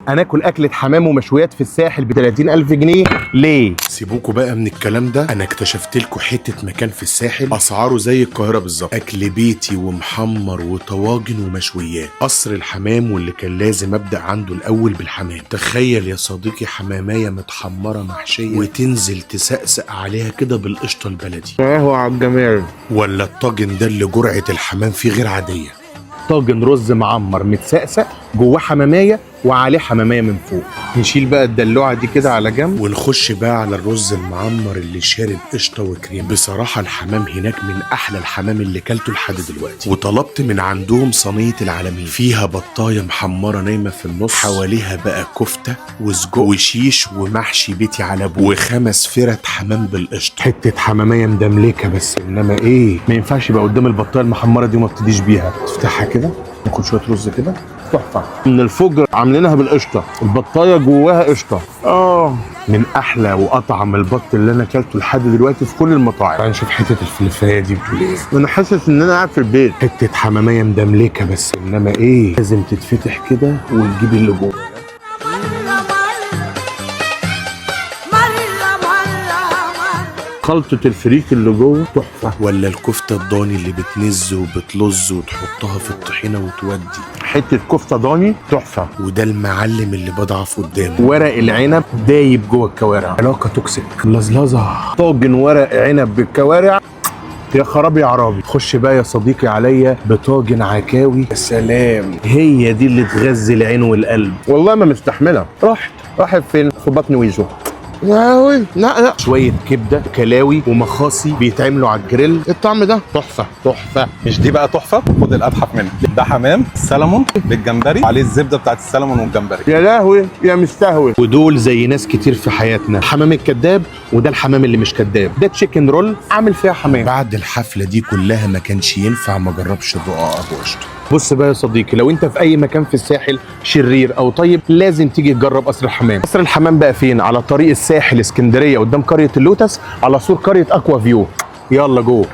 هناكل اكله حمام ومشويات في الساحل ب 30,000 جنيه ليه؟ سيبوكوا بقى من الكلام ده، انا اكتشفت لكم حته مكان في الساحل اسعاره زي القاهره بالظبط، اكل بيتي ومحمر وطواجن ومشويات. قصر الحمام، واللي كان لازم ابدا عنده الاول بالحمام. تخيل يا صديقي حمامايه متحمره محشيه وتنزل تسقسق عليها كده بالقشطه البلدي. هو على الجمال. ولا الطاجن ده اللي جرعه الحمام فيه غير عاديه. طاجن رز معمر متسقسق جواه حماميه وعليه حماميه من فوق. نشيل بقى الدلوعه دي كده على جنب ونخش بقى على الرز المعمر اللي شارب قشطه وكريم. بصراحه الحمام هناك من احلى الحمام اللي كلته لحد دلوقتي. وطلبت من عندهم صينيه العالمين، فيها بطايه محمره نايمه في النص، حواليها بقى كفته وسجق وشيش ومحشي بيتي على ابوه و5 فرد حمام بالقشطه. حته حماميه مدملكه، بس انما ايه، ما ينفعش يبقى قدام البطايه المحمره دي وما ابتديش بيها. تفتحها كده، ناخد شويه رز كده تحفه من الفجر، عاملينها بالقشطه، البطايه جواها قشطه. من احلى واطعم البط اللي انا اكلته لحد دلوقتي في كل المطاعم. تعال نشوف حته الفلفلايه دي بتقول ايه. انا حاسس ان انا قاعد في البيت. حته حماميه مدملكه، بس انما ايه، لازم تتفتح كده وتجيب اللي جوه. خلطة الفريك اللي جوه تحفة. ولا الكفتة الضاني اللي بتنز وبتلز وتحطها في الطحينة وتودي. حتة كفتة ضاني تحفة. وده المعلم اللي بضعف قدامه. ورق العنب دايب جوه الكوارع، علاقة توكسيك لزلزة. طاجن ورق عنب بالكوارع، يا خرابي يا عرابي. خش بقى يا صديقي عليا بطاجن عكاوي. يا سلام، هي دي اللي تغذي العين والقلب. والله ما مستحملة. راحت فين؟ في بطن ويزو. لا شويه كبده كلاوي ومخاصي بيتعملوا على الجريل. الطعم ده تحفه. مش دي بقى تحفه؟ خد الاتحف منها. ده حمام سلمون بالجمبري، عليه الزبده بتاعت السلمون والجمبري. يا لهوي يا مستهوي. ودول زي ناس كتير في حياتنا، الحمام الكذاب وده الحمام اللي مش كذاب. ده تشيكن رول عامل فيها حمام. بعد الحفله دي كلها ما كانش ينفع ما جربش رقاق ابو قشطه. بص بقى يا صديقي، لو انت في اي مكان في الساحل شرير او طيب لازم تيجي تجرب قصر الحمام. قصر الحمام بقى فين؟ على طريق الساحل اسكندريه قدام قريه اللوتس، على سور قريه اكوا فيو. يلا جوه.